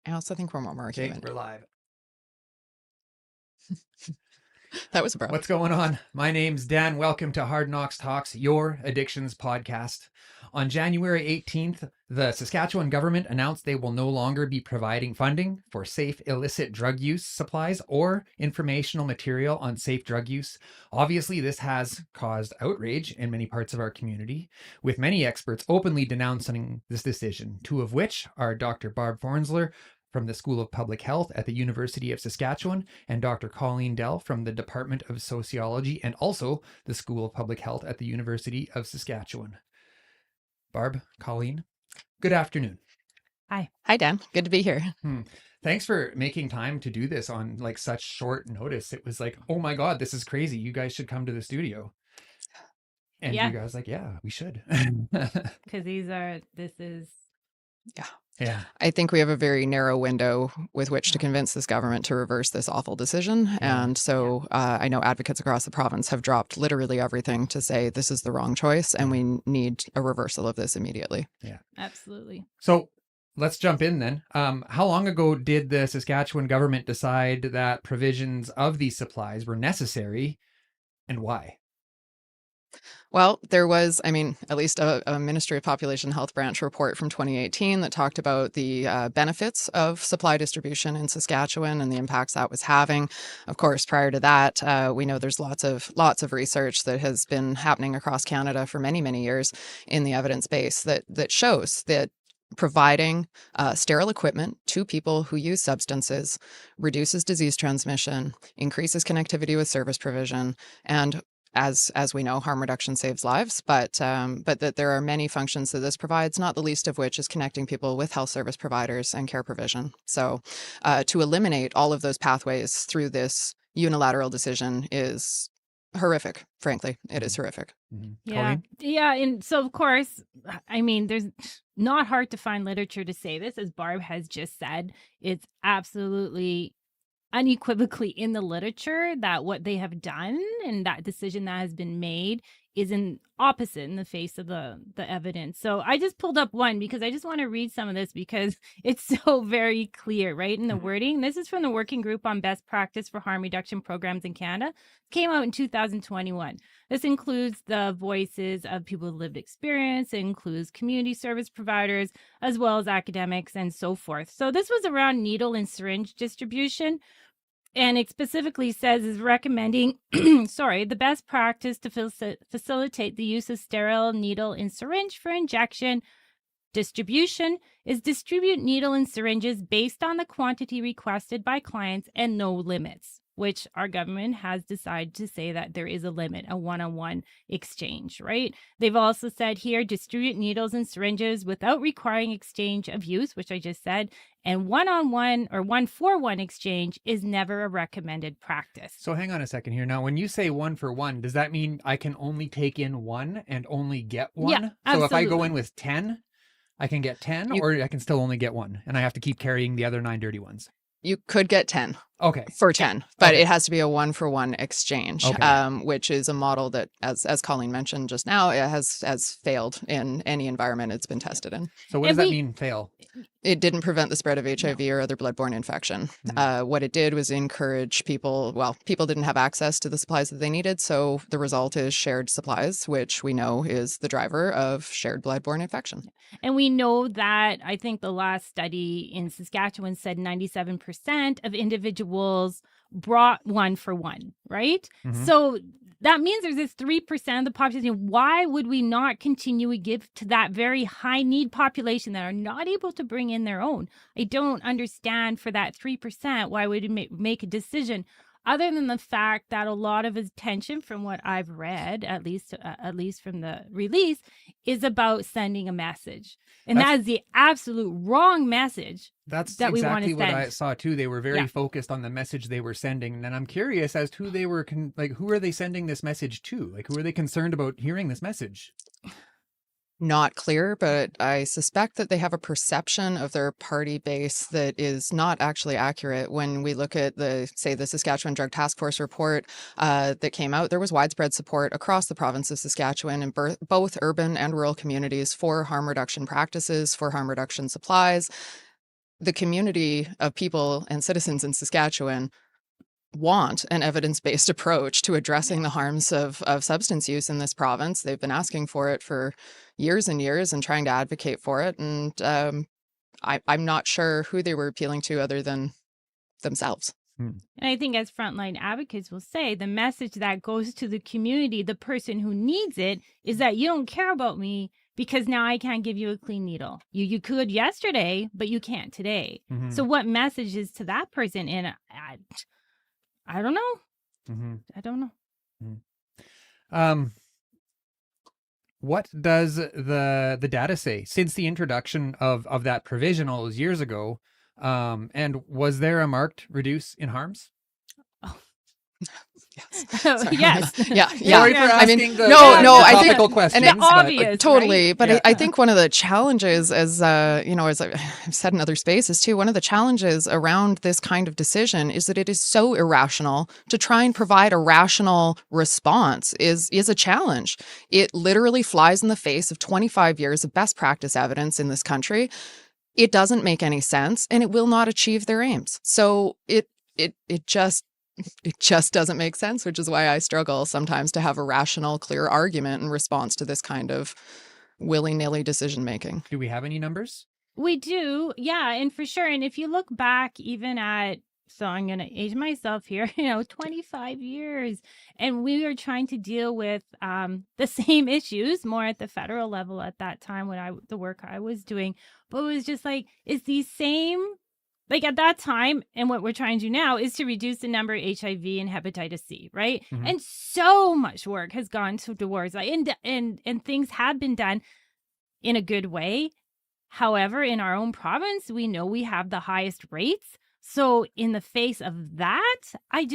I also think we're more Okay, human. we're live. That was What's abrupt. going on? My name's Dan. Welcome to Hard Knocks Talks, your addictions podcast. On January 18th, the Saskatchewan government announced they will no longer be providing funding for safe illicit drug use supplies or informational material on safe drug use. Obviously, this has caused outrage in many parts of our community, with many experts openly denouncing this decision, two of which are Dr. Barb Fornssler from the School of Public Health at the University of Saskatchewan and Dr. Colleen Dell from the Department of Sociology and also the School of Public Health at the University of Saskatchewan. Barb, Colleen, good afternoon. Hi. Hi, Dan. Good to be here. Thanks for making time to do this on like such short notice. It was like, oh my God, this is crazy. You guys should come to the studio. And you guys like, yeah, we should. Because this is. Yeah. Yeah. I think we have a very narrow window with which to convince this government to reverse this awful decision. Yeah. And so I know advocates across the province have dropped literally everything to say this is the wrong choice and we need a reversal of this immediately. Yeah, Absolutely. So let's jump in then. How long ago did the Saskatchewan government decide that provisions of these supplies were necessary and why? Well, there was, at least a Ministry of Population Health branch report from 2018 that talked about the benefits of supply distribution in Saskatchewan and the impacts that was having. Of course, prior to that, we know there's lots of research that has been happening across Canada for many, many years in the evidence base that shows that providing sterile equipment to people who use substances reduces disease transmission, increases connectivity with service provision, and as we know, harm reduction saves lives, but that there are many functions that this provides, not the least of which is connecting people with health service providers and care provision. So to eliminate all of those pathways through this unilateral decision is horrific. Frankly, it is horrific. Mm-hmm. Yeah. Colleen? Yeah. And so, of course, there's not hard to find literature to say this, as Barb has just said. It's absolutely unequivocally in the literature that what they have done and that decision that has been made is in opposite in the face of the evidence. So I just pulled up one because I just want to read some of this because it's so very clear, right? In the wording. This is from the Working Group on Best Practice for Harm Reduction Programs in Canada. It came out in 2021. This includes the voices of people with lived experience. It includes community service providers, as well as academics and so forth. So this was around needle and syringe distribution. And it specifically says is recommending, the best practice to facilitate the use of sterile needle and syringe for injection distribution is distribute needle and syringes based on the quantity requested by clients and no limits, which our government has decided to say that there is a limit, a one-on-one exchange, right? They've also said here, distribute needles and syringes without requiring exchange of use, which I just said, and one-on-one or one-for-one exchange is never a recommended practice. So hang on a second here. Now, when you say one for one, does that mean I can only take in one and only get one? Yeah, absolutely. So if I go in with 10, I can get 10 or I can still only get one and I have to keep carrying the other 9 dirty ones? You could get 10. Okay. For 10, but Okay. it has to be a one-for-one exchange, which is a model that, as Colleen mentioned just now, it has failed in any environment it's been tested in. So what does that mean, fail? It didn't prevent the spread of HIV or other bloodborne infection. What it did was encourage people didn't have access to the supplies that they needed, so the result is shared supplies, which we know is the driver of shared bloodborne infection. And we know that, I think the last study in Saskatchewan said 97% of individuals brought one for one, right? So that means there's this 3% of the population. Why would we not continue to give to that very high need population that are not able to bring in their own? I don't understand for that 3%, why would we make a decision other than the fact that a lot of attention from what I've read, at least from the release, is about sending a message. And that is the absolute wrong message. That's that exactly we want to what I saw too. They were very focused on the message they were sending. And I'm curious as to who they were, who are they sending this message to? Like, who are they concerned about hearing this message? Not clear, but I suspect that they have a perception of their party base that is not actually accurate. When we look at the Saskatchewan Drug Task Force report that came out, there was widespread support across the province of Saskatchewan in both urban and rural communities for harm reduction practices, for harm reduction supplies. the community of people and citizens in Saskatchewan want an evidence-based approach to addressing the harms of substance use in this province. They've been asking for it for years and years and trying to advocate for it. And I'm not sure who they were appealing to other than themselves. And I think, as frontline advocates will say, the message that goes to the community, the person who needs it, is that you don't care about me because now I can't give you a clean needle. You could yesterday, but you can't today. So what message is to that person? And I don't know. I don't know. What does the data say since the introduction of that provision all those years ago? And was there a marked reduce in harms? Yes. Yes. Yeah. Sorry for asking I mean, the I think topical questions. the obvious, totally. right? But Yeah. I think one of the challenges, as as I've said in other spaces too, one of the challenges around this kind of decision is that it is so irrational. To try and provide a rational response is a challenge. It literally flies in the face of 25 years of best practice evidence in this country. It doesn't make any sense, and it will not achieve their aims. So it just doesn't make sense, which is why I struggle sometimes to have a rational, clear argument in response to this kind of willy-nilly decision making. Do we have any numbers? We do. Yeah. And for sure. And if you look back even at, so I'm going to age myself here, 25 years. And we were trying to deal with the same issues more at the federal level at that time when the work I was doing. But it was just like, it's these same, like at that time, and what we're trying to do now is to reduce the number of HIV and hepatitis C, right? And so much work has gone towards like, and things have been done in a good way. However, in our own province, we know we have the highest rates. So in the face of that, I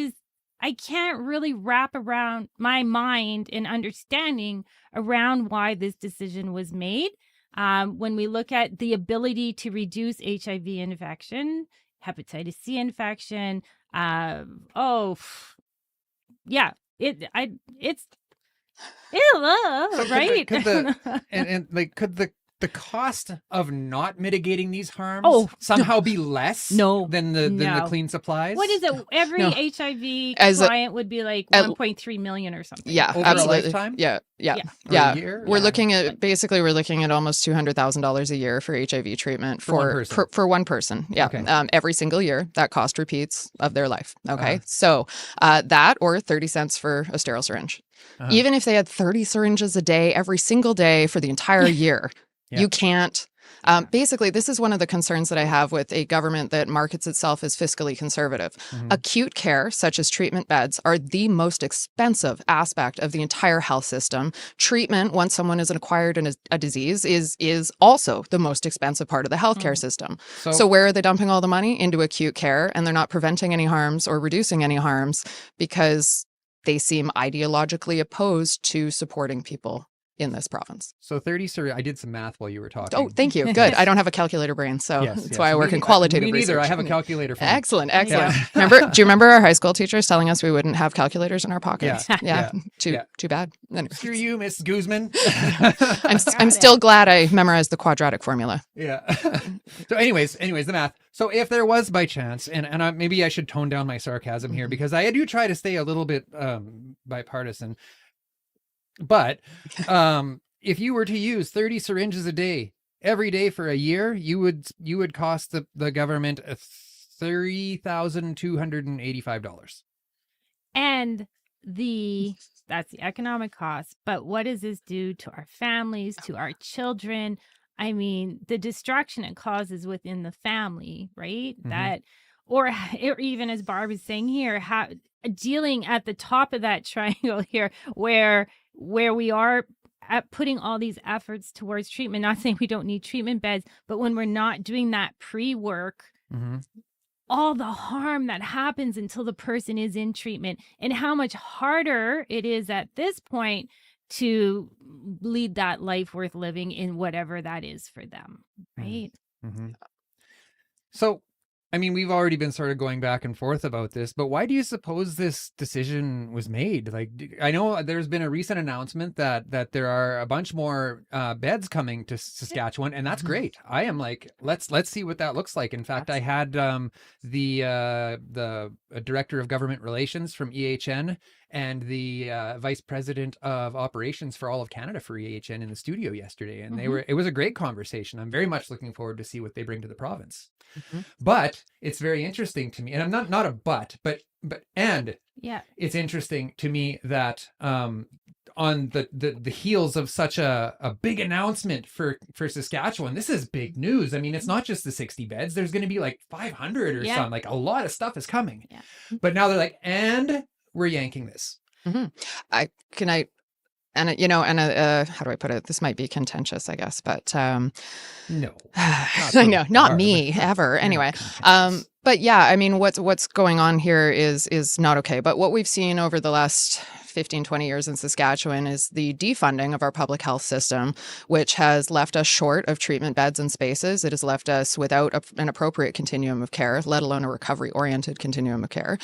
can't really wrap around my mind and understanding around why this decision was made. When we look at the ability to reduce HIV infection, hepatitis C infection, it's right. Could the cost of not mitigating these harms somehow be less than the clean supplies? What is it? Every HIV client would be like 1.3 million or something. Yeah, over absolutely. a lifetime? Yeah. A year? We're looking at almost $200,000 a year for HIV treatment for one person. Yeah. Okay. Every single year, that cost repeats of their life. Okay. So that or 30 cents for a sterile syringe. Even if they had 30 syringes a day, every single day for the entire year, you can't. Basically, this is one of the concerns that I have with a government that markets itself as fiscally conservative. Acute care, such as treatment beds, are the most expensive aspect of the entire health system. Treatment, once someone has acquired a disease, is also the most expensive part of the healthcare system. So where are they dumping all the money? Into acute care, and they're not preventing any harms or reducing any harms because they seem ideologically opposed to supporting people in this province. So 30, I did some math while you were talking. Oh, thank you. Good. I don't have a calculator brain, so that's why I work in qualitative research. Me neither. I have a research. calculator for me. Excellent. Do you remember our high school teachers telling us we wouldn't have calculators in our pockets? Too bad. Anyway. Screw you, Miss Guzman. I'm still glad I memorized the quadratic formula. Yeah. So anyways, the math. So if there was by chance, and maybe I should tone down my sarcasm here because I do try to stay a little bit bipartisan. But if you were to use 30 syringes a day every day for a year, you would cost the government $3,285. And that's the economic cost. But what does this do to our families, to our children? I mean, the destruction it causes within the family, right? That, or even as Barb is saying here, dealing at the top of that triangle here, where we are at putting all these efforts towards treatment, not saying we don't need treatment beds, but when we're not doing that pre-work, all the harm that happens until the person is in treatment, and how much harder it is at this point to lead that life worth living in whatever that is for them, right? So I mean, we've already been sort of going back and forth about this, but why do you suppose this decision was made? Like, I know there's been a recent announcement that there are a bunch more beds coming to Saskatchewan, and that's great. I am like, let's see what that looks like. In fact, I had the director of government relations from EHN and the vice president of operations for all of Canada for EHN in the studio yesterday, and it was a great conversation. I'm very much looking forward to see what they bring to the province. But it's very interesting to me, and I'm not a but Yeah. it's interesting to me that on the heels of such a big announcement for Saskatchewan, this is big news. I mean, it's not just the 60 beds. There's going to be like 500 or something. Like, a lot of stuff is coming. Yeah. But now they're like, and we're yanking this. How do I put it? This might be contentious, I guess, but No, I know, not me ever. Anyway, but yeah, I mean, what's going on here is not okay. But what we've seen over the last 15, 20 years in Saskatchewan is the defunding of our public health system, which has left us short of treatment beds and spaces. It has left us without an appropriate continuum of care, let alone a recovery-oriented continuum of care.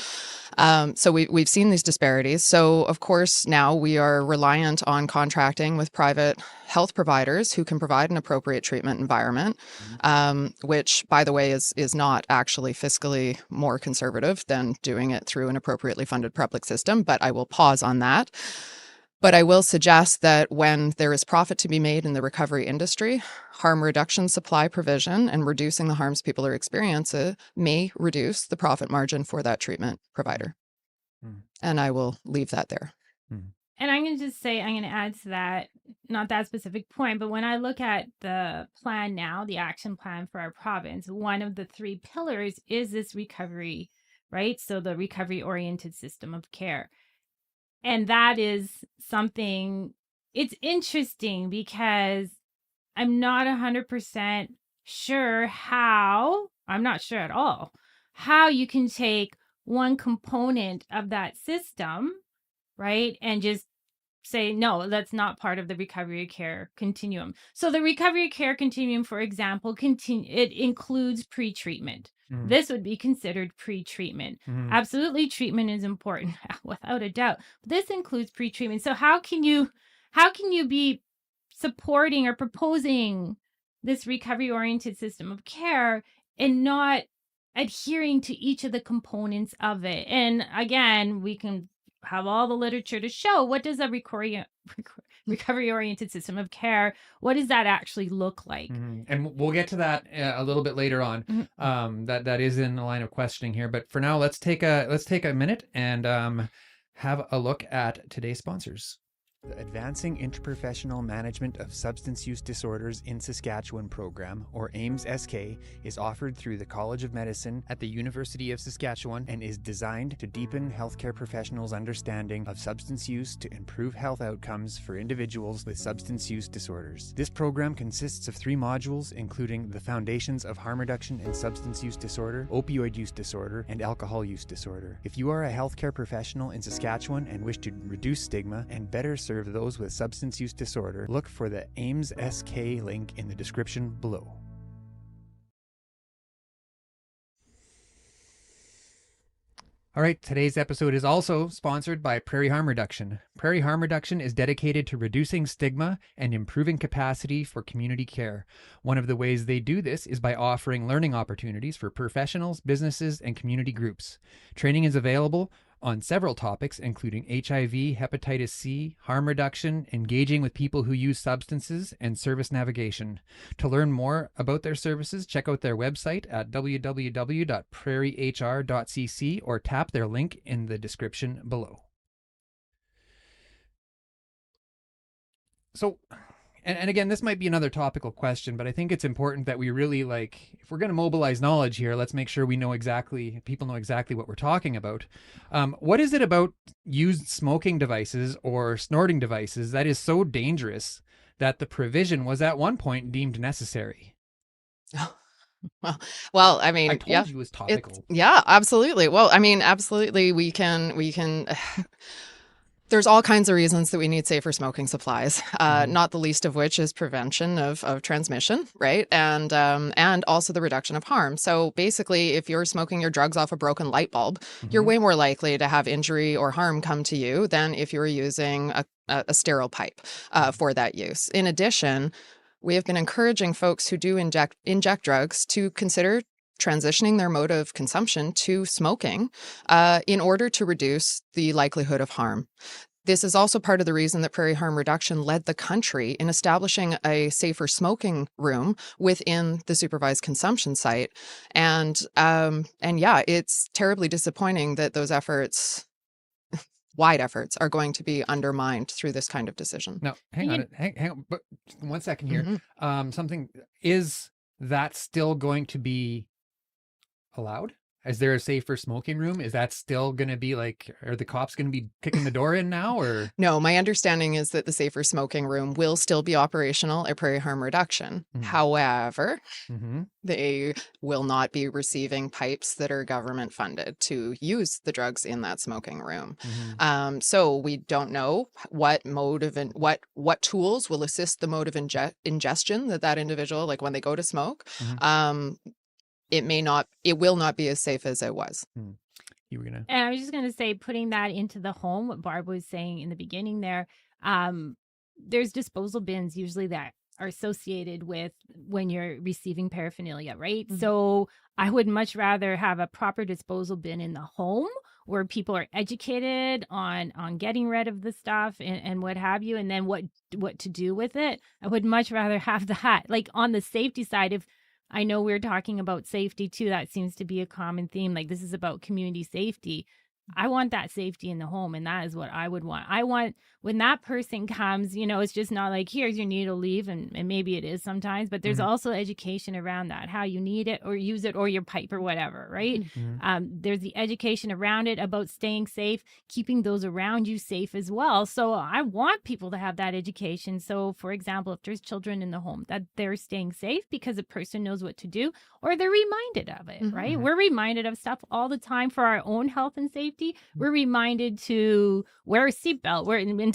So we've seen these disparities. So of course, now we are reliant on contracting with private health providers who can provide an appropriate treatment environment, which, by the way, is not actually fiscally more conservative than doing it through an appropriately funded public system. But I will pause on that. But I will suggest that when there is profit to be made in the recovery industry, harm reduction supply provision and reducing the harms people are experiencing may reduce the profit margin for that treatment provider. And I will leave that there. And I'm going to add to that, not that specific point, but when I look at the plan now, the action plan for our province, one of the 3 pillars is this recovery, right? So the recovery-oriented system of care. And that is something, it's interesting because I'm not 100% sure I'm not sure at all, how you can take one component of that system, right, and just say, no, that's not part of the recovery care continuum. So the recovery care continuum, for example, it includes pre-treatment. This would be considered pre-treatment. Absolutely, treatment is important, without a doubt. But this includes pre-treatment. So how can you be supporting or proposing this recovery-oriented system of care and not adhering to each of the components of it? And again, we can have all the literature to show what does a recovery-oriented system of care, what does that actually look like? And we'll get to that a little bit later on. That is in the line of questioning here. But for now, let's take a minute and have a look at today's sponsors. The Advancing Interprofessional Management of Substance Use Disorders in Saskatchewan program, or AIMS-SK, is offered through the College of Medicine at the University of Saskatchewan and is designed to deepen healthcare professionals' understanding of substance use to improve health outcomes for individuals with substance use disorders. This program consists of 3 modules, including the foundations of harm reduction in substance use disorder, opioid use disorder, and alcohol use disorder. If you are a healthcare professional in Saskatchewan and wish to reduce stigma and better serve those with substance use disorder, look for the AIMS-SK link in the description below. All right, today's episode is also sponsored by Prairie Harm Reduction. Prairie Harm Reduction is dedicated to reducing stigma and improving capacity for community care. One of the ways they do this is by offering learning opportunities for professionals, businesses, and community groups. Training is available on several topics, including HIV, hepatitis C, harm reduction, engaging with people who use substances, and service navigation. To learn more about their services, check out their website at www.prairiehr.cc or tap their link in the description below. So, and again, this might be another topical question, but I think it's important that we really, if we're going to mobilize knowledge here, let's make sure people know exactly what we're talking about. What is it about used smoking devices or snorting devices that is so dangerous that the provision was at one point deemed necessary? Well, I mean, I told you it was topical. Yeah, absolutely. Well, I mean, absolutely. We can There's all kinds of reasons that we need safer smoking supplies, not the least of which is prevention of transmission, right? And also the reduction of harm. So basically, if you're smoking your drugs off a broken light bulb, you're way more likely to have injury or harm come to you than if you were using a sterile pipe for that use. In addition, we have been encouraging folks who do inject drugs to consider transitioning their mode of consumption to smoking in order to reduce the likelihood of harm. This is also part of the reason that Prairie Harm Reduction led the country in establishing a safer smoking room within the supervised consumption site. And yeah, it's terribly disappointing that those efforts, wide efforts, are going to be undermined through this kind of decision. Now, hang on, but 1 second here. Is that still going to be allowed? Is there a safer smoking room? Is that still going to be like, are the cops going to be kicking the door in now, or? No, my understanding is that the safer smoking room will still be operational at Prairie Harm Reduction. However, they will not be receiving pipes that are government funded to use the drugs in that smoking room. So we don't know what mode of what tools will assist the mode of ingestion that individual, like when they go to smoke. It will not be as safe as it was. You were gonna. And I was just gonna say, putting that into the home, what Barb was saying in the beginning there, there's disposal bins usually that are associated with when you're receiving paraphernalia, right? So I would much rather have a proper disposal bin in the home where people are educated on getting rid of the stuff and what have you, and then what to do with it. I would much rather have that. Like on the safety side, if I know we're talking about safety too. That seems to be a common theme. Like this is about community safety. I want that safety in the home, and that is what I would want. I want when that person comes, it's just not like, here's your needle, leave, and maybe it is sometimes, but there's also education around that, how you need it or use it or your pipe or whatever, right? There's the education around it about staying safe, keeping those around you safe as well. So I want people to have that education. So for example, if there's children in the home, that they're staying safe because a person knows what to do or they're reminded of it, right? We're reminded of stuff all the time for our own health and safety. We're reminded to wear a seatbelt,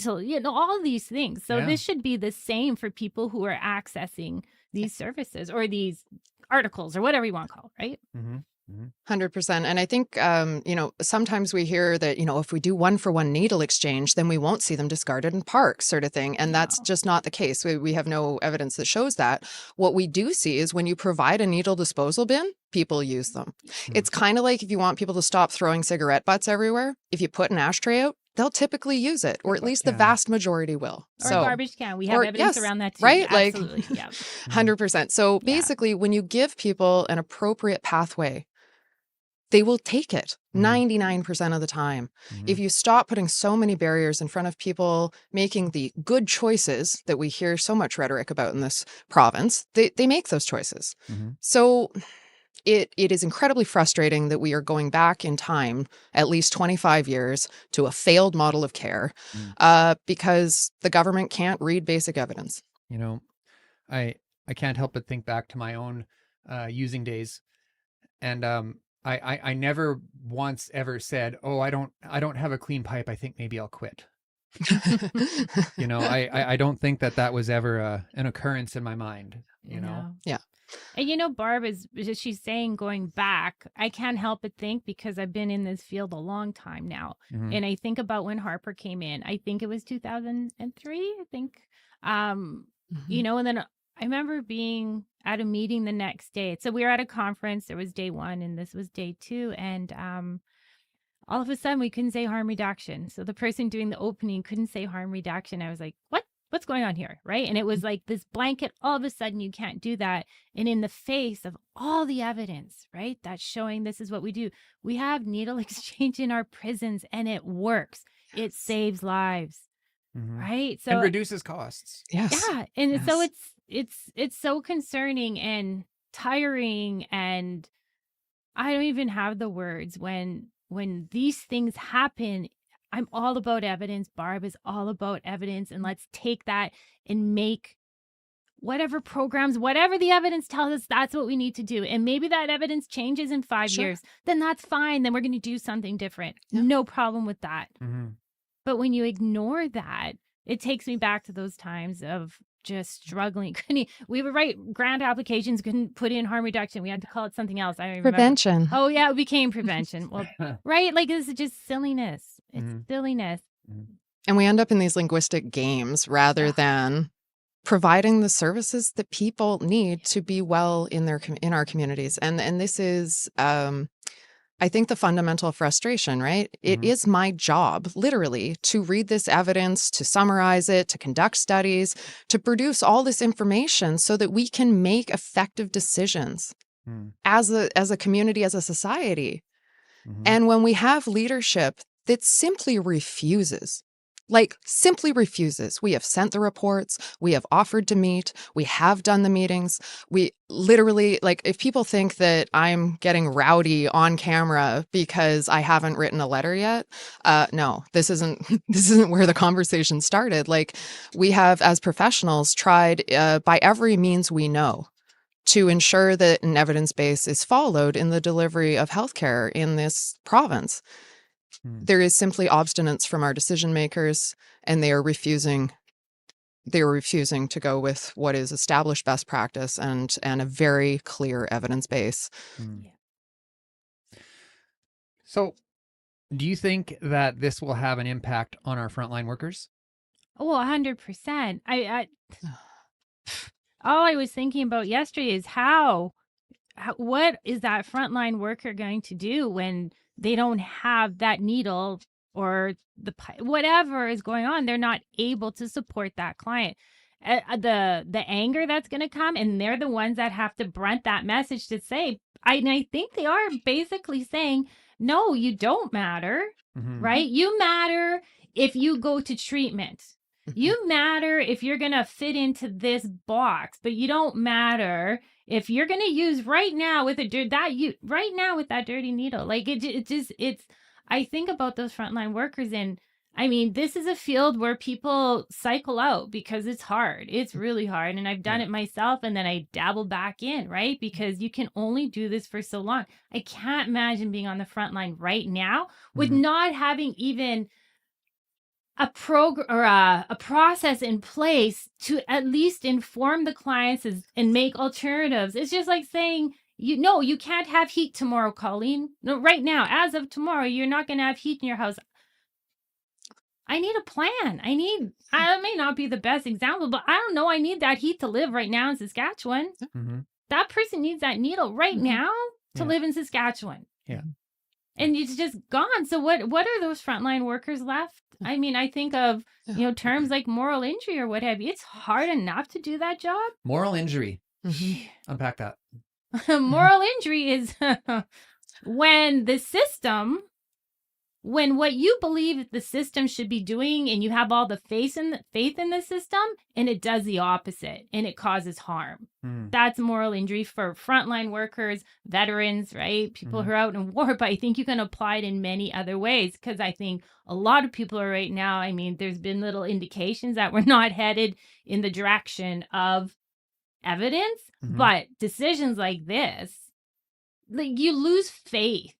until all these things. So this should be the same for people who are accessing these services or these articles or whatever you want to call it, right? 100%. And I think, sometimes we hear that, if we do 1-for-1 needle exchange, then we won't see them discarded in parks, sort of thing. And that's just not the case. We have no evidence that shows that. What we do see is when you provide a needle disposal bin, people use them. It's kind of like if you want people to stop throwing cigarette butts everywhere, if you put an ashtray out, they'll typically use it, or at least the vast majority will. Or a garbage can. We have evidence around that too. Right? Absolutely. Like 100%. So basically, when you give people an appropriate pathway, they will take it 99% of the time. If you stop putting so many barriers in front of people making the good choices that we hear so much rhetoric about in this province, they make those choices. So it is incredibly frustrating that we are going back in time at least 25 years to a failed model of care because the government can't read basic evidence. I can't help but think back to my own using days, and I never once ever said, "Oh, I don't have a clean pipe. I think maybe I'll quit." I don't think that was ever an occurrence in my mind. Yeah. And Barb she's saying going back, I can't help but think, because I've been in this field a long time now, and I think about when Harper came in. I think it was 2003. I think, and then I remember being at a meeting the next day. So we were at a conference. There was day 1 and this was day 2. And all of a sudden we couldn't say harm reduction. So the person doing the opening couldn't say harm reduction. I was like, what? What's going on here? Right. And it was like this blanket. All of a sudden you can't do that. And in the face of all the evidence, right, that's showing this is what we do. We have needle exchange in our prisons and it works. It saves lives. Right. So and reduces costs. Yes. Yeah. And so it's so concerning and tiring, and I don't even have the words when these things happen. I'm all about evidence. Barb is all about evidence, and let's take that and make whatever programs, whatever the evidence tells us, that's what we need to do. And maybe that evidence changes in 5 years. Then that's fine. Then we're going to do something different. No problem with that. But when you ignore that, it takes me back to those times of just struggling. We would write grant applications, couldn't put in harm reduction. We had to call it something else. I don't remember. Prevention. Oh yeah, it became prevention. Well, right? Like this is just silliness. It's silliness. And we end up in these linguistic games rather than providing the services that people need to be well in our communities. And this is, I think, the fundamental frustration, right? It is my job, literally, to read this evidence, to summarize it, to conduct studies, to produce all this information so that we can make effective decisions as a community, as a society. And when we have leadership that simply refuses, we have sent the reports, we have offered to meet, we have done the meetings. We literally, if people think that I'm getting rowdy on camera because I haven't written a letter yet, no, this isn't where the conversation started. We have, as professionals, tried by every means we know to ensure that an evidence base is followed in the delivery of healthcare in this province. There is simply obstinance from our decision makers, and they are refusing to go with what is established best practice and a very clear evidence base. So do you think that this will have an impact on our frontline workers? Oh, 100%. All I was thinking about yesterday is what is that frontline worker going to do when they don't have that needle or whatever is going on? They're not able to support that client. The anger that's going to come, and they're the ones that have to brunt that message to say, I think they are basically saying, no, you don't matter, right? You matter if you go to treatment. You matter if you're going to fit into this box, but you don't matter if you're going to use right now with that dirty needle. I think about those frontline workers, and I mean, this is a field where people cycle out because it's hard. It's really hard. And I've done it myself, and then I dabble back in, right? Because you can only do this for so long. I can't imagine being on the front line right now with not having even a program or a process in place to at least inform the clients and make alternatives. It's just like saying, you can't have heat tomorrow, Colleen. No, right now, as of tomorrow, you're not going to have heat in your house. I need a plan. I may not be the best example, but I don't know. I need that heat to live right now in Saskatchewan. That person needs that needle right now to live in Saskatchewan. Yeah. And it's just gone. So what are those frontline workers left? I mean, I think of, terms like moral injury or what have you. It's hard enough to do that job. Moral injury. Unpack that. Moral injury is when what you believe the system should be doing, and you have all the faith in the system, and it does the opposite and it causes harm. That's moral injury for frontline workers, veterans, right? People who are out in war. But I think you can apply it in many other ways, because I think a lot of people are right now, I mean, there's been little indications that we're not headed in the direction of evidence, but decisions like this, you lose faith.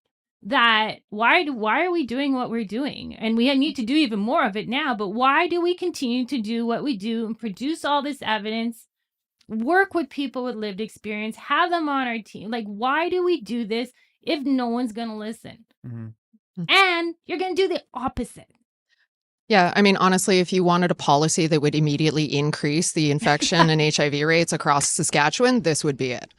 That why are we doing what we're doing? And we need to do even more of it now, but why do we continue to do what we do and produce all this evidence, work with people with lived experience, have them on our team? Why do we do this if no one's going to listen? And you're going to do the opposite. Yeah, I mean, honestly, if you wanted a policy that would immediately increase the infection and HIV rates across Saskatchewan, this would be it.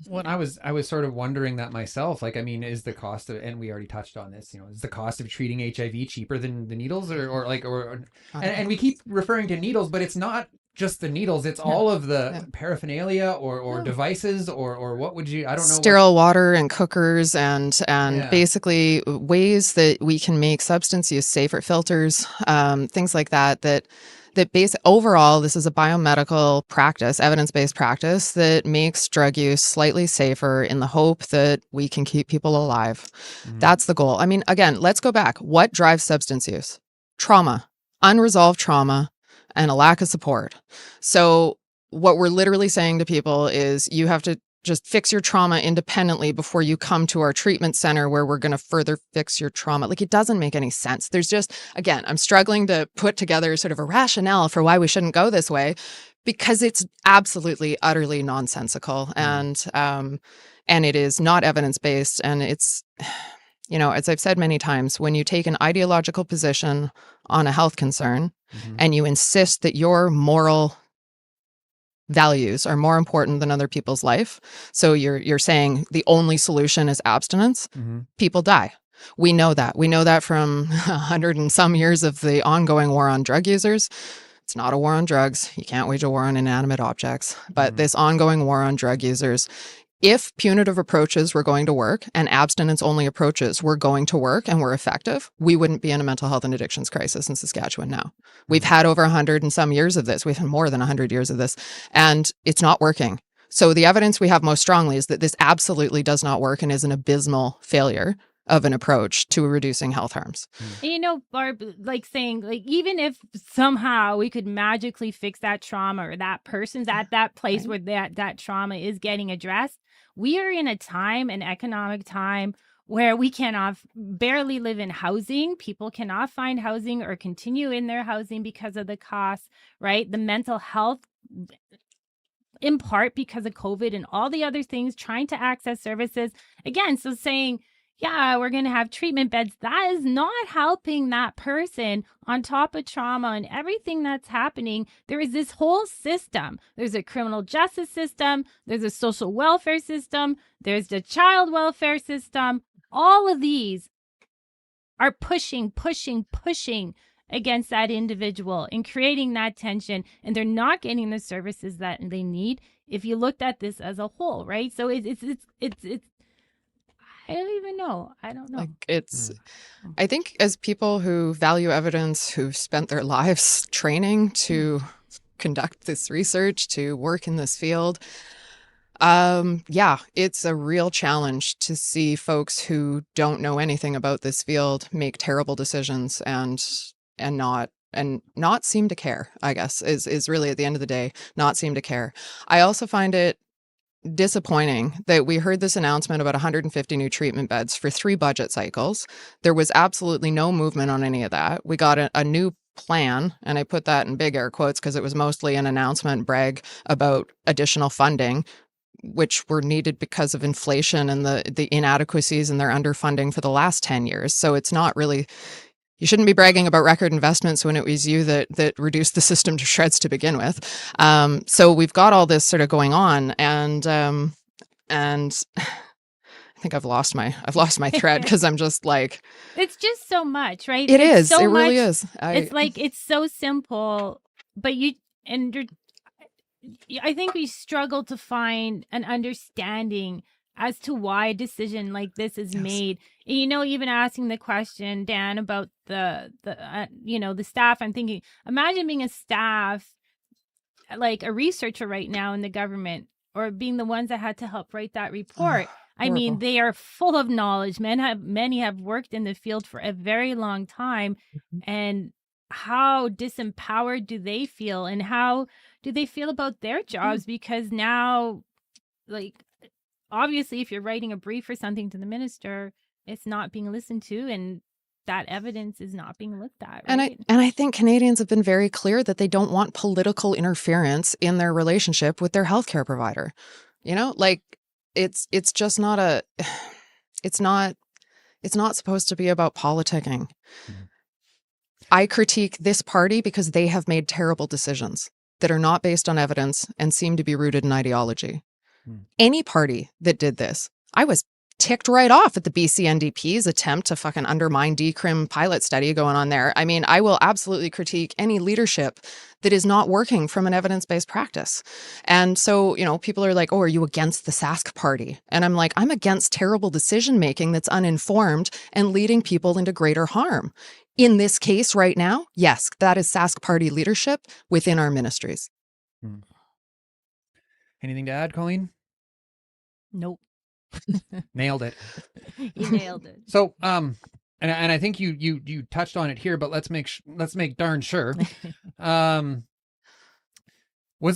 Well, I was sort of wondering that myself. Is the cost of, and we already touched on this, is the cost of treating HIV cheaper than the needles and we keep referring to needles, but it's not just the needles, it's all of the paraphernalia or devices or what would you, I don't know. Sterile water and cookers and basically ways that we can make substance use safer, filters, things like that overall, this is a biomedical practice, evidence-based practice that makes drug use slightly safer in the hope that we can keep people alive. That's the goal. I mean, again, let's go back. What drives substance use? Trauma, unresolved trauma, and a lack of support. So what we're literally saying to people is you have to just fix your trauma independently before you come to our treatment center where we're going to further fix your trauma. Like, it doesn't make any sense. There's just, again, I'm struggling to put together sort of a rationale for why we shouldn't go this way, because it's absolutely, utterly nonsensical. And it is not evidence-based. And it's, as I've said many times, when you take an ideological position on a health concern and you insist that your moral values are more important than other people's life, so you're saying the only solution is abstinence, people die. We know that. We know that from 100 and some years of the ongoing war on drug users. It's not a war on drugs. You can't wage a war on inanimate objects. But this ongoing war on drug users, if punitive approaches were going to work and abstinence-only approaches were going to work and were effective, we wouldn't be in a mental health and addictions crisis in Saskatchewan now. We've had over 100 and some years of this. We've had more than 100 years of this, and it's not working. So the evidence we have most strongly is that this absolutely does not work and is an abysmal failure of an approach to reducing health harms. Barb, like saying, like, even if somehow we could magically fix that trauma, or that person's at that place where that trauma is getting addressed, we are in a time, an economic time, where we cannot barely live in housing. People cannot find housing or continue in their housing because of the costs, right? The mental health, in part because of COVID and all the other things, trying to access services. Again, so saying, yeah, we're going to have treatment beds, that is not helping that person on top of trauma and everything that's happening. There is this whole system. There's a criminal justice system. There's a social welfare system. There's the child welfare system. All of these are pushing against that individual and creating that tension, and they're not getting the services that they need if you looked at this as a whole, right? So it's I don't even know. I don't know. Like, I think as people who value evidence, who've spent their lives training to conduct this research, to work in this field, it's a real challenge to see folks who don't know anything about this field make terrible decisions and not seem to care, I guess, is really, at the end of the day, not seem to care. I also find it disappointing that we heard this announcement about 150 new treatment beds for 3 budget cycles. There was absolutely no movement on any of that. We got a new plan, and I put that in big air quotes because it was mostly an announcement brag about additional funding, which were needed because of inflation and the inadequacies in their underfunding for the last 10 years. So it's not really, you shouldn't be bragging about record investments when it was you that reduced the system to shreds to begin with. So we've got all this sort of going on, and I think I've lost my thread because I'm just like, it's just so much, right? It really is. It's like, it's so simple, but I think we struggle to find an understanding as to why a decision like this is made. And, even asking the question, Dan, about the staff, I'm thinking, imagine being a staff, like a researcher right now in the government, or being the ones that had to help write that report. I mean, they are full of knowledge. Many have worked in the field for a very long time. And how disempowered do they feel? And how do they feel about their jobs? Because now, like, obviously, if you're writing a brief or something to the minister, it's not being listened to, and that evidence is not being looked at. Right? And I think Canadians have been very clear that they don't want political interference in their relationship with their healthcare provider. It's just not it's not supposed to be about politicking. I critique this party because they have made terrible decisions that are not based on evidence and seem to be rooted in ideology. Any party that did this, I was ticked right off at the BC NDP's attempt to fucking undermine decrim pilot study going on there. I mean, I will absolutely critique any leadership that is not working from an evidence-based practice. And so, people are like, oh, are you against the SASK party? And I'm like, I'm against terrible decision-making that's uninformed and leading people into greater harm. In this case right now, yes, that is SASK party leadership within our ministries. Anything to add, Colleen? Nope. Nailed it. You nailed it. So, and I think you touched on it here, but let's make darn sure. Was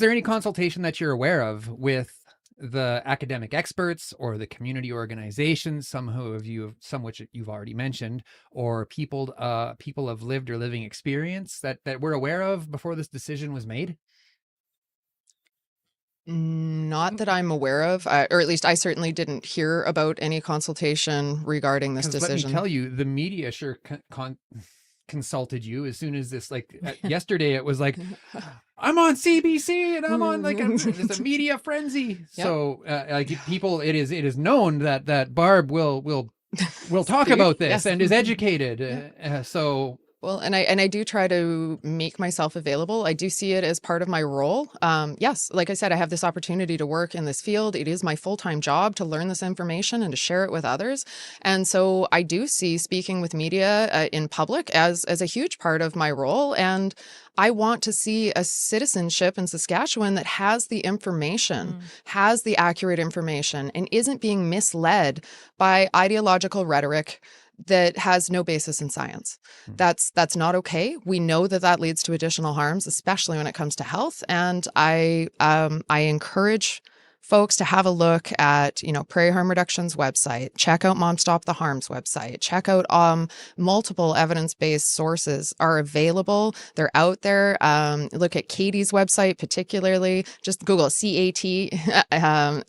there any consultation that you're aware of with the academic experts or the community organizations, some which you've already mentioned, or people of lived or living experience that we're aware of before this decision was made? Not that I'm aware of, or at least I certainly didn't hear about any consultation regarding this Because let me decision. tell you, the media sure consulted you as soon as this, like yesterday, it was like, I'm on CBC and I'm on it's a media frenzy. Yep. So like people, it is known that Barb will talk about this, yes, and is educated. Yeah. Well, and I do try to make myself available. I do see it as part of my role. Yes, like I said, I have this opportunity to work in this field. It is my full-time job to learn this information and to share it with others. And so I do see speaking with media in public as a huge part of my role. And I want to see a citizenship in Saskatchewan that has the information, has the accurate information, and isn't being misled by ideological rhetoric that has no basis in science. That's not okay. We know that leads to additional harms, especially when it comes to health. And I encourage folks to have a look at, Prairie Harm Reduction's website, check out Mom Stop the Harm's website, check out multiple evidence-based sources are available. They're out there. Look at Katie's website, particularly. Just Google CATIE, and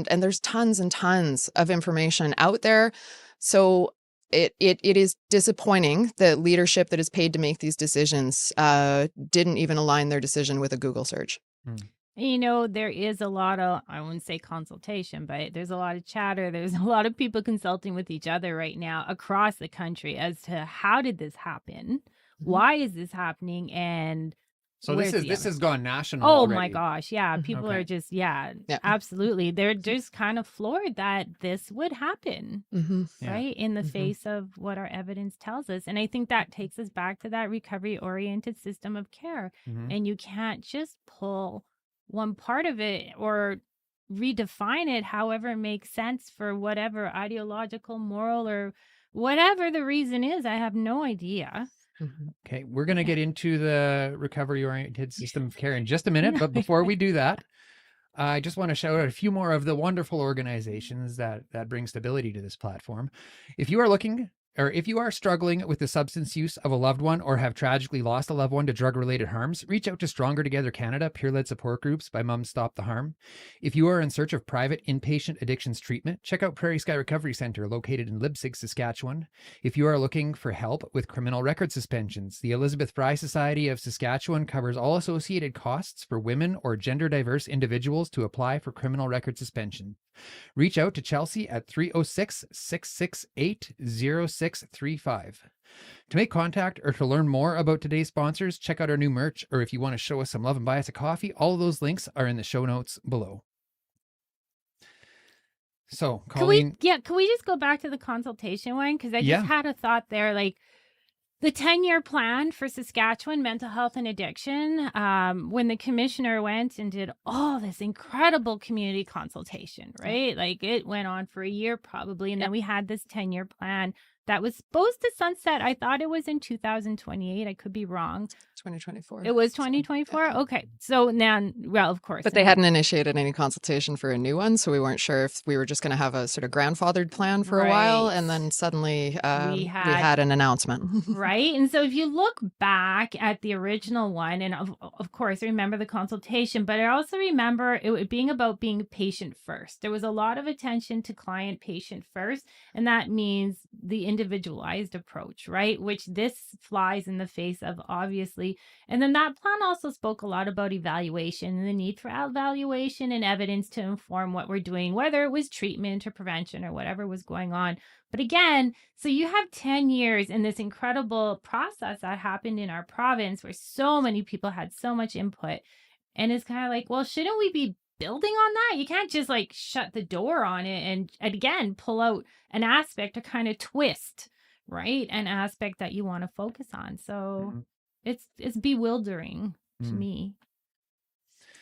there's tons and tons of information out there. So it is disappointing that leadership that is paid to make these decisions didn't even align their decision with a Google search. There is a lot of, I wouldn't say consultation, but there's a lot of chatter. There's a lot of people consulting with each other right now across the country as to how did this happen? Why is this happening? And so this has gone national. Oh already. My gosh. Yeah. People are just, absolutely. They're just kind of floored that this would happen, right? In the face of what our evidence tells us. And I think that takes us back to that recovery-oriented system of care. And you can't just pull one part of it or redefine it however it makes sense for whatever ideological, moral, or whatever the reason is. I have no idea. Okay, we're going to get into the recovery-oriented system of care in just a minute, but before we do that, I just want to shout out a few more of the wonderful organizations that bring stability to this platform. If you are looking, or if you are struggling with the substance use of a loved one or have tragically lost a loved one to drug-related harms, reach out to Stronger Together Canada peer-led support groups by Mums Stop the Harm. If you are in search of private inpatient addictions treatment, check out Prairie Sky Recovery Centre located in Leipzig, Saskatchewan. If you are looking for help with criminal record suspensions, the Elizabeth Fry Society of Saskatchewan covers all associated costs for women or gender-diverse individuals to apply for criminal record suspension. Reach out to Chelsea at 306-668-0635. To make contact or to learn more about today's sponsors, check out our new merch, or if you want to show us some love and buy us a coffee, all of those links are in the show notes below. So, Colleen. Can we just go back to the consultation one? Because I just had a thought there, like, the 10-year plan for Saskatchewan mental health and addiction, when the commissioner went and did all this incredible community consultation, right? Like it went on for a year probably. And then we had this 10-year plan that was supposed to sunset. I thought it was in 2028. I could be wrong. 2024. It was 2024? Yeah. Okay. So now, well, of course. But they hadn't initiated any consultation for a new one, so we weren't sure if we were just going to have a sort of grandfathered plan for a while, and then suddenly we had an announcement. Right? And so if you look back at the original one, and of course, I remember the consultation, but I also remember it being about being patient first. There was a lot of attention to client patient first, and that means the individualized approach, right? Which this flies in the face of, obviously. And then that plan also spoke a lot about evaluation and the need for evaluation and evidence to inform what we're doing, whether it was treatment or prevention or whatever was going on. But again, so you have 10 years in this incredible process that happened in our province where so many people had so much input. And it's kind of like, well, shouldn't we be building on that? You can't just like shut the door on it and again pull out an aspect to kind of twist, right? An aspect that you want to focus on. So it's bewildering to me.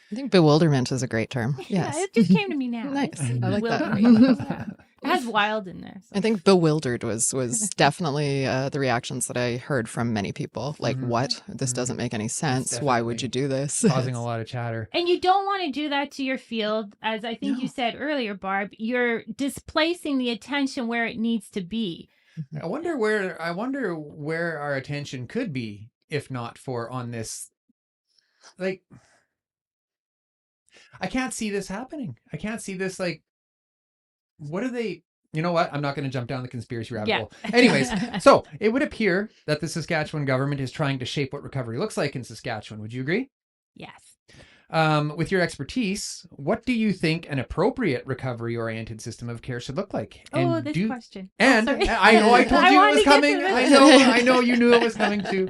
I think bewilderment is a great term. Yes. Yeah, it just came to me now. Nice. I like that. It has wild in there. So. I think bewildered was definitely the reactions that I heard from many people. Like, what? This doesn't make any sense. Why would you do this? Causing a lot of chatter. And you don't want to do that to your field. As I think you said earlier, Barb, you're displacing the attention where it needs to be. I wonder where our attention could be if not for on this. Like, I can't see this happening. I can't see this, like, what are they? You know what? I'm not going to jump down the conspiracy rabbit hole. Anyways, so it would appear that the Saskatchewan government is trying to shape what recovery looks like in Saskatchewan. Would you agree? Yes. With your expertise, what do you think an appropriate recovery-oriented system of care should look like? And question. And I know I told you it was coming. I know you knew it was coming too.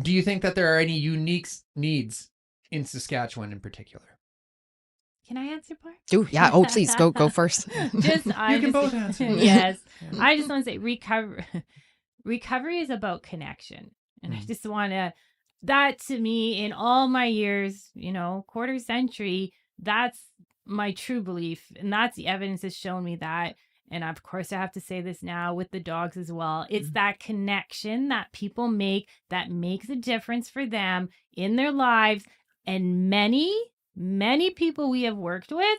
Do you think that there are any unique needs in Saskatchewan in particular? Can I answer, Barb? Yeah. Oh, please go first. You can both answer. Yes. I just want to say recovery is about connection. And I just want to, that to me, in all my years, quarter century, that's my true belief. And that's the evidence has shown me that. And of course, I have to say this now with the dogs as well. It's that connection that people make that makes a difference for them in their lives. And many people we have worked with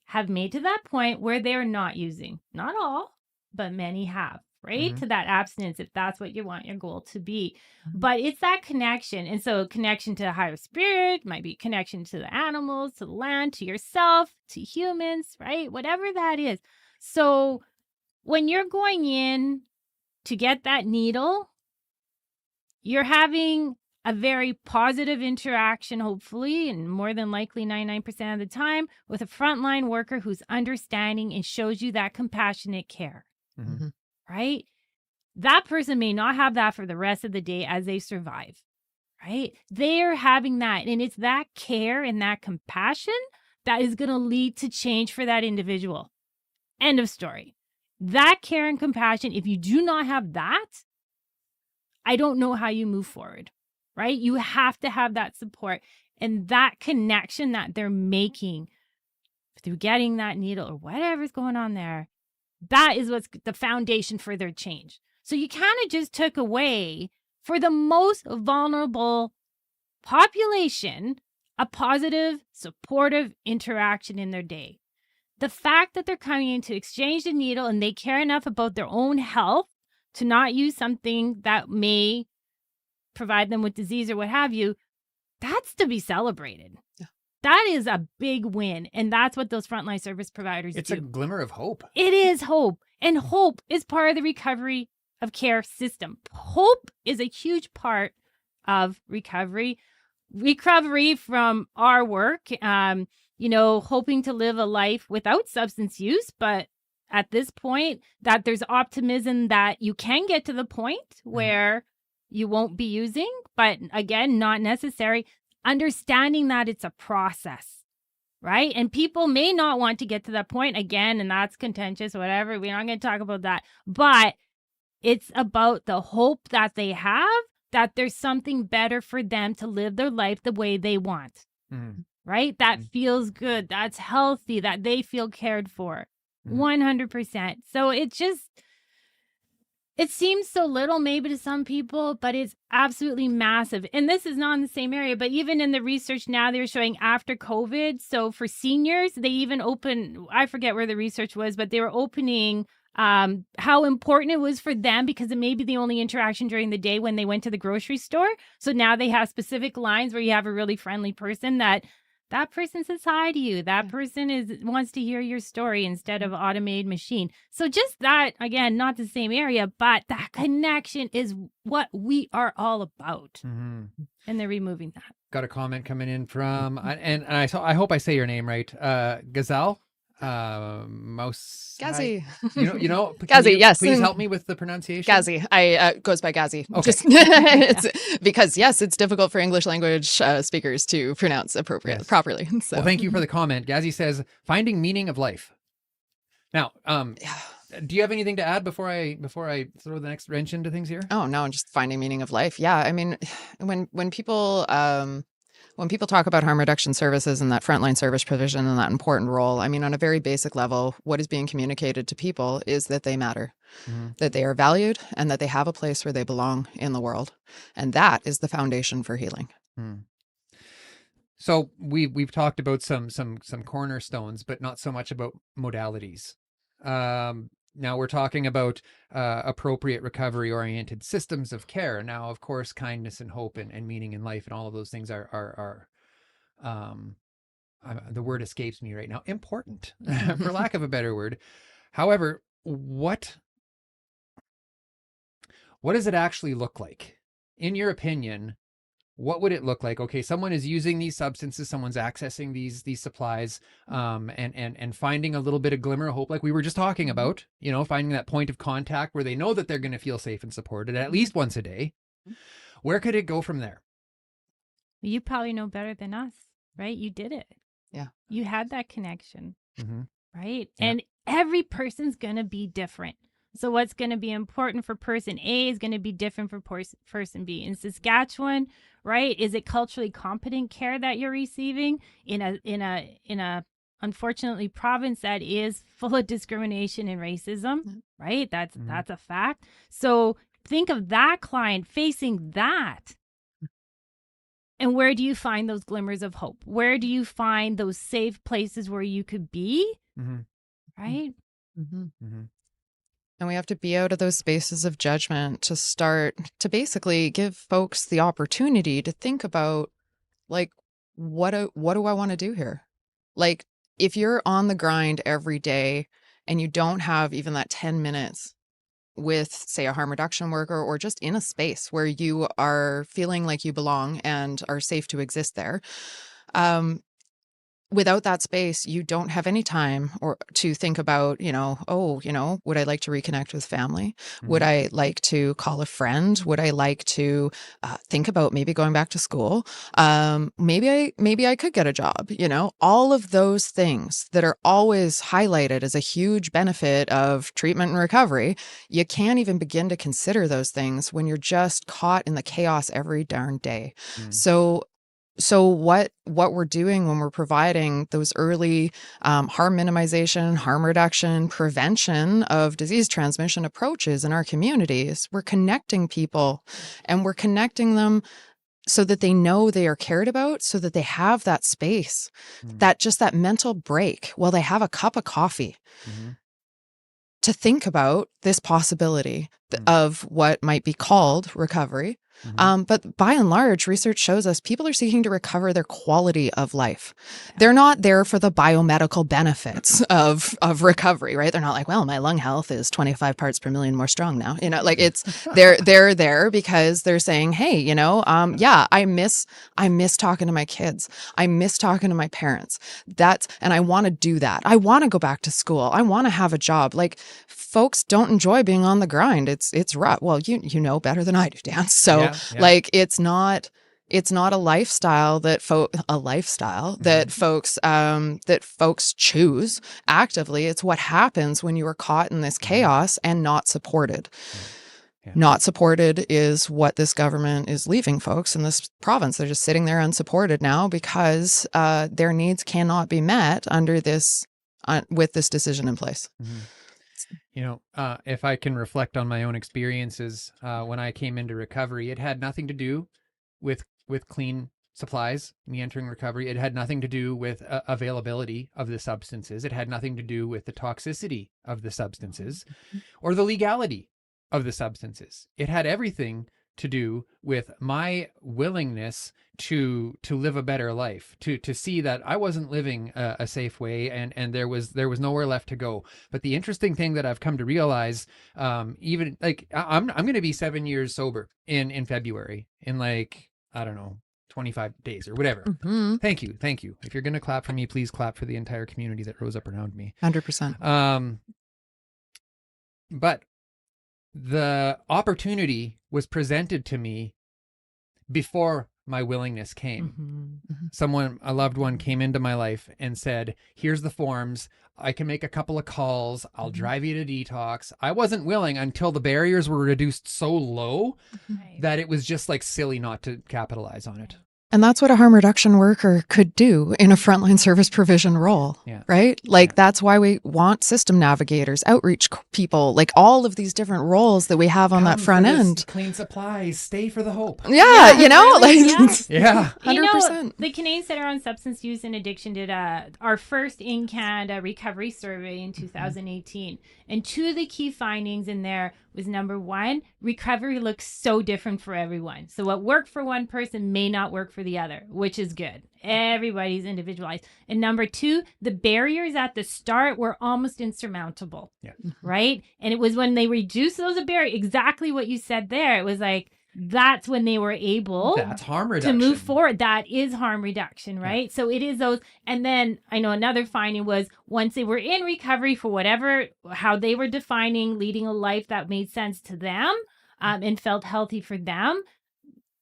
have made to that point where they're not using. Not all, but many have, right? To that abstinence, if that's what you want your goal to be. But it's that connection. And so connection to a higher spirit might be connection to the animals, to the land, to yourself, to humans, right? Whatever that is. So when you're going in to get that needle, you're having a very positive interaction, hopefully, and more than likely 99% of the time, with a frontline worker who's understanding and shows you that compassionate care, right? That person may not have that for the rest of the day as they survive, right? They're having that, and it's that care and that compassion that is going to lead to change for that individual. End of story. That care and compassion, if you do not have that, I don't know how you move forward, right? You have to have that support and that connection that they're making through getting that needle or whatever's going on there. That is what's the foundation for their change. So you kind of just took away, for the most vulnerable population, a positive, supportive interaction in their day. The fact that they're coming in to exchange the needle and they care enough about their own health to not use something that may provide them with disease or what have you, that's to be celebrated. Yeah. That is a big win. And that's what those frontline service providers do. It's a glimmer of hope. It is hope. And hope is part of the recovery of care system. Hope is a huge part of recovery. Recovery from our work, hoping to live a life without substance use, but at this point that there's optimism that you can get to the point where you won't be using, but again, not necessary. Understanding that it's a process, right? And people may not want to get to that point again, and that's contentious, whatever. We're not going to talk about that, but it's about the hope that they have that there's something better for them to live their life the way they want, right? That feels good, that's healthy, that they feel cared for. 100%. So it seems so little maybe to some people, but it's absolutely massive. And this is not in the same area, but even in the research now, they're showing after COVID. So for seniors, they even open, I forget where the research was, but they were opening how important it was for them because it may be the only interaction during the day when they went to the grocery store. So now they have specific lines where you have a really friendly person that person says hi to you. That person wants to hear your story instead of automated machine. So just that, again, not the same area, but that connection is what we are all about. And they're removing that. Got a comment coming in from, and I hope I say your name right. Gazelle. Gazi. You know, Gazi, yes. Please help me with the pronunciation. Gazi. Goes by Gazi. Okay. It's because yes, it's difficult for English language speakers to pronounce properly. So. Well, thank you for the comment. Gazi says, finding meaning of life. Now, do you have anything to add before I throw the next wrench into things here? Oh no, just finding meaning of life. Yeah. I mean, when people When people talk about harm reduction services and that frontline service provision and that important role, I mean, on a very basic level, what is being communicated to people is that they matter, that they are valued, and that they have a place where they belong in the world. And that is the foundation for healing. So we've talked about some cornerstones, but not so much about modalities. Now we're talking about appropriate recovery-oriented systems of care. Now, of course, kindness and hope and meaning in life and all of those things are the word escapes me right now, important, for lack of a better word. However, what does it actually look like? In your opinion, what would it look like? Okay, someone is using these substances, someone's accessing these supplies, and finding a little bit of glimmer of hope, like we were just talking about, finding that point of contact where they know that they're going to feel safe and supported at least once a day. Where could it go from there? You probably know better than us, right? You did it. Yeah. You had that connection, right? Yeah. And every person's going to be different. So what's going to be important for person A is going to be different for person B. In Saskatchewan, right? Is it culturally competent care that you're receiving in a unfortunately province that is full of discrimination and racism, right? That's a fact. So think of that client facing that. And where do you find those glimmers of hope? Where do you find those safe places where you could be? Right? And we have to be out of those spaces of judgment to start to basically give folks the opportunity to think about, like, what do I want to do here? Like, if you're on the grind every day and you don't have even that 10 minutes with, say, a harm reduction worker, or just in a space where you are feeling like you belong and are safe to exist there, without that space, you don't have any time or to think about, would I like to reconnect with family? Would I like to call a friend? Would I like to think about maybe going back to school? Maybe I could get a job, all of those things that are always highlighted as a huge benefit of treatment and recovery. You can't even begin to consider those things when you're just caught in the chaos every darn day. So what we're doing when we're providing those early harm minimization, harm reduction, prevention of disease transmission approaches in our communities, we're connecting people, and we're connecting them so that they know they are cared about, so that they have that space, that mental break while they have a cup of coffee to think about this possibility of what might be called recovery. But by and large, research shows us people are seeking to recover their quality of life. They're not there for the biomedical benefits of recovery, right? They're not like, well, my lung health is 25 parts per million more strong now. They're there because they're saying, hey, I miss talking to my kids. I miss talking to my parents. And I want to do that. I want to go back to school. I want to have a job. Like, folks don't enjoy being on the grind. It's rough. Well, you know better than I do, Dan. So like, it's not a lifestyle that folks choose actively. It's what happens when you are caught in this chaos and not supported. Not supported is what this government is leaving folks in this province. They're just sitting there unsupported now because their needs cannot be met under this with this decision in place. If I can reflect on my own experiences, when I came into recovery, it had nothing to do with clean supplies, me entering recovery. It had nothing to do with availability of the substances. It had nothing to do with the toxicity of the substances or the legality of the substances. It had everything to do with my willingness to live a better life, to see that I wasn't living a safe way, and there was nowhere left to go. But the interesting thing that I've come to realize, even like I'm going to be 7 years sober in February, in like, I don't know, 25 days or whatever. Thank you. If you're going to clap for me, please clap for the entire community that rose up around me. 100%. But the opportunity was presented to me before my willingness came. Someone, a loved one, came into my life and said, here's the forms. I can make a couple of calls. I'll drive you to detox. I wasn't willing until the barriers were reduced so low that it was just like silly not to capitalize on it. And that's what a harm reduction worker could do in a frontline service provision role, right? Like that's why we want system navigators, outreach people, like all of these different roles that we have on that front end. Clean supplies, stay for the hope. Yeah, you know, really, like Yeah. 100%. You know, the Canadian Centre on Substance Use and Addiction did our first in Canada recovery survey in 2018. And two of the key findings in there was, number one, recovery looks so different for everyone. So what worked for one person may not work for the other, which is good. Everybody's individualized. And number two, the barriers at the start were almost insurmountable, right? And it was when they reduced those barriers, exactly what you said there. It was like, that's when they were able That's harm reduction. to move forward. That is harm reduction, right? So it is those. And then I know another finding was once they were in recovery for whatever, how they were defining leading a life that made sense to them and felt healthy for them,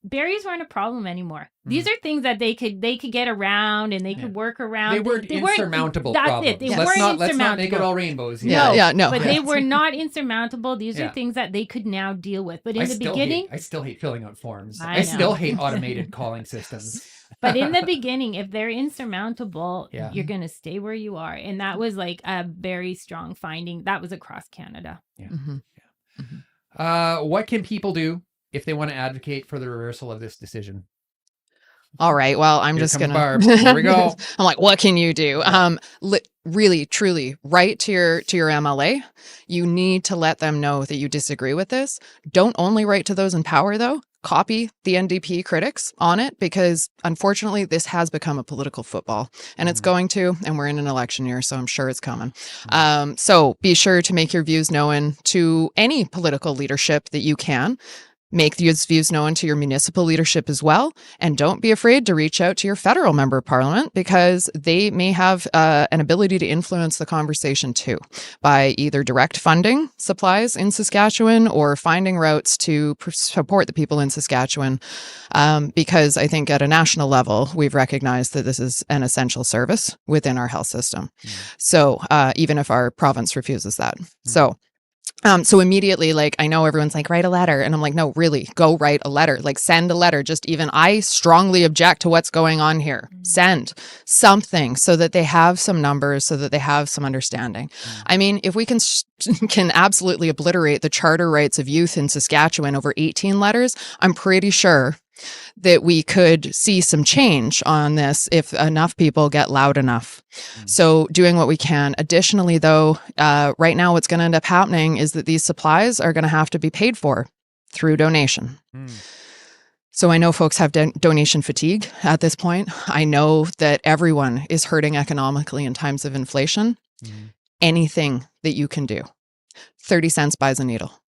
barriers weren't a problem anymore. These are things that they could get around and they could work around. They weren't insurmountable problems. That's it. They weren't insurmountable. Let's not make it all rainbows. No. But they were not insurmountable. These are things that they could now deal with. But in the beginning, I still hate filling out forms. I I know. still hate automated calling systems. but in the beginning, if they're insurmountable, you're going to stay where you are. And that was like a very strong finding. That was across Canada. What can people do if they want to advocate for the reversal of this decision? All right. Well, I'm Here just comes gonna. Barb. Here we go. I'm like, what can you do? Really, truly, write to your MLA. You need to let them know that you disagree with this. Don't only write to those in power, though. Copy the NDP critics on it, because unfortunately, this has become a political football, and it's going to. And we're in an election year, so I'm sure it's coming. So be sure to make your views known to any political leadership that you can. Make these views known to your municipal leadership as well. And don't be afraid to reach out to your federal member of parliament, because they may have an ability to influence the conversation too, by either direct funding supplies in Saskatchewan or finding routes to support the people in Saskatchewan. Because I think at a national level, we've recognized that this is an essential service within our health system. So even if our province refuses that. So immediately, like, I know everyone's like, write a letter. And I'm like, no, really, go write a letter. Like, send a letter. Just even, I strongly object to what's going on here. Send something so that they have some numbers, so that they have some understanding. I mean, if we can absolutely obliterate the charter rights of youth in Saskatchewan over 18 letters, I'm pretty sure that we could see some change on this if enough people get loud enough. So doing what we can. Additionally, though, right now what's going to end up happening is that these supplies are going to have to be paid for through donation. So I know folks have donation fatigue at this point. I know that everyone is hurting economically in times of inflation. Anything that you can do. 30 cents buys a needle.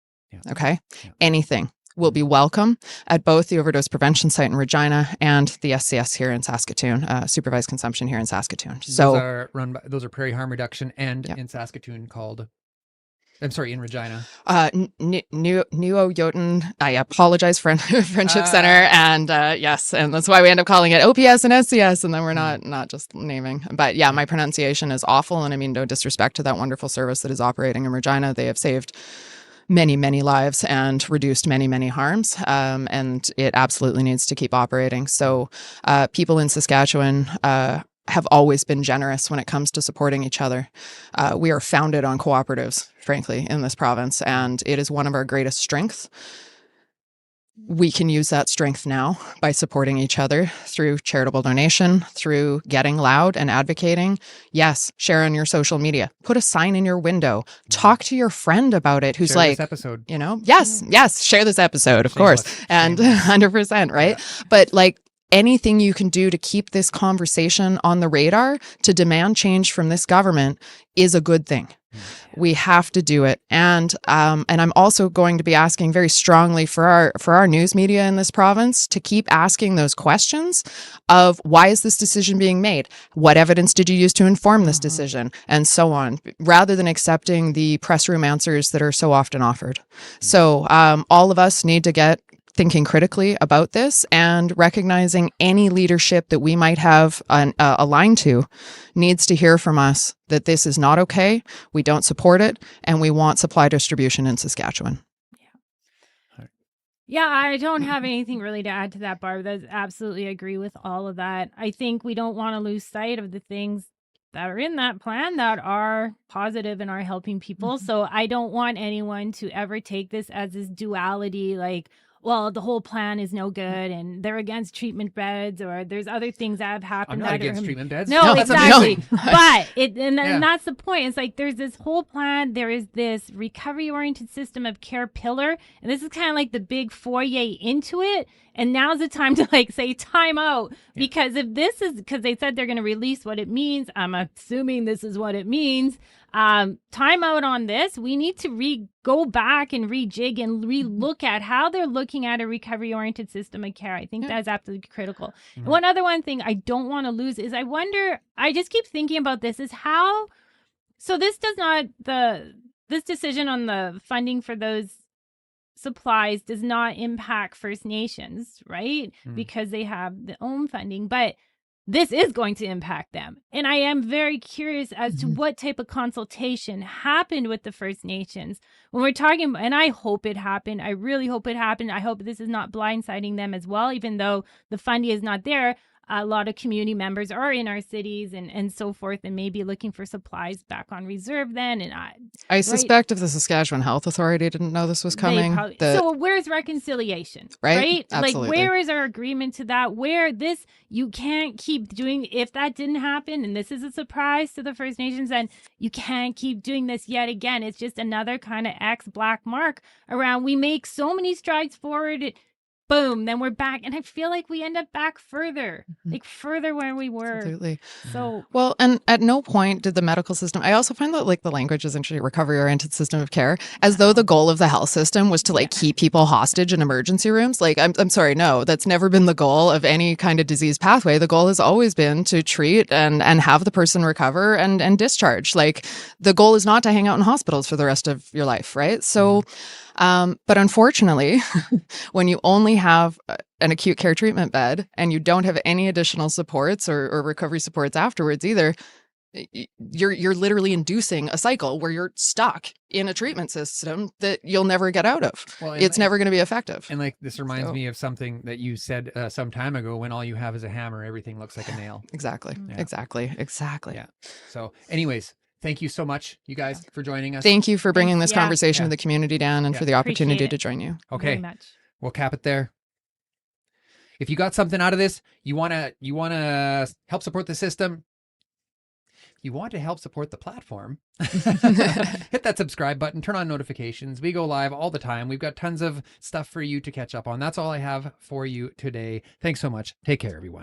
Okay? Anything will be welcome at both the overdose prevention site in Regina and the SCS here in Saskatoon, supervised consumption here in Saskatoon. So those are Prairie Harm Reduction, and in Saskatoon in Regina. Neo Jotun, I apologize, Friendship Center, and yes, and that's why we end up calling it OPS and SCS, and then we're not just naming. But yeah, my pronunciation is awful, and I mean no disrespect to that wonderful service that is operating in Regina. They have saved many, many lives and reduced many, many harms. And it absolutely needs to keep operating. So people in Saskatchewan have always been generous when it comes to supporting each other. We are founded on cooperatives, frankly, in this province, and it is one of our greatest strengths. We can use that strength now by supporting each other through charitable donation, through getting loud and advocating. Yes, share on your social media. Put a sign in your window. Talk to your friend about it who's share like, this episode. You know, yes, share this episode, of course. And 100%, right? Yeah. But like, anything you can do to keep this conversation on the radar, to demand change from this government, is a good thing. We have to do it. And I'm also going to be asking very strongly for our news media in this province to keep asking those questions of, why is this decision being made? What evidence did you use to inform this decision? And so on, rather than accepting the press room answers that are so often offered. So all of us need to get thinking critically about this, and recognizing any leadership that we might have aligned to needs to hear from us that this is not okay, we don't support it, and we want supply distribution in Saskatchewan. Yeah, I don't have anything really to add to that, Barb. That's absolutely agree with all of that. I think we don't want to lose sight of the things that are in that plan that are positive and are helping people. So I don't want anyone to ever take this as this duality, like, well, the whole plan is no good and they're against treatment beds, or there's other things that have I'm happened not that against are treatment beds. no, That's exactly. amazing. But and Yeah. that's the point. It's like there's this whole plan. There is this recovery oriented system of care pillar, and this is kind of like the big foyer into it. And now's the time to like say time out, because if this is, because they said they're going to release what it means, I'm assuming this is what it means. Time out on this. We need to go back and rejig and relook at how they're looking at a recovery oriented system of care. I think that's absolutely critical. And one thing I don't want to lose is I just keep thinking about this, is how, so this decision on the funding for those supplies does not impact First Nations, right? Because they have their own funding, but this is going to impact them. And I am very curious as to what type of consultation happened with the First Nations when we're talking, and I hope it happened. I really hope it happened. I hope this is not blindsiding them as well, even though the funding is not there. A lot of community members are in our cities and so forth, and maybe looking for supplies back on reserve then. And I suspect if the Saskatchewan Health Authority didn't know this was coming. So where's reconciliation? Right? Like, where is our agreement to that? Where this, you can't keep doing, if that didn't happen, and this is a surprise to the First Nations, then you can't keep doing this yet again. It's just another kind of X black mark around. We make so many strides forward, boom, then we're back. And I feel like we end up back further, like further where we were. Absolutely. So, well, and at no point did the medical system, I also find that like the language is interesting, recovery oriented system of care, as though the goal of the health system was to like keep people hostage in emergency rooms. Like, I'm sorry, no, that's never been the goal of any kind of disease pathway. The goal has always been to treat and have the person recover and discharge. Like, the goal is not to hang out in hospitals for the rest of your life, right? So, but unfortunately, when you only have an acute care treatment bed and you don't have any additional supports or recovery supports afterwards either, you're literally inducing a cycle where you're stuck in a treatment system that you'll never get out of. Well, it's never going to be effective. And like, this reminds me of something that you said some time ago, when all you have is a hammer, everything looks like a nail. Exactly. Yeah. Exactly. Yeah. So anyways, thank you so much, you guys, for joining us. Thank you for bringing this conversation to the community, Dan, and for the opportunity to join you. Okay. We'll cap it there. If you got something out of this, you want to help support the system, you want to help support the platform, hit that subscribe button, turn on notifications. We go live all the time. We've got tons of stuff for you to catch up on. That's all I have for you today. Thanks so much. Take care, everyone.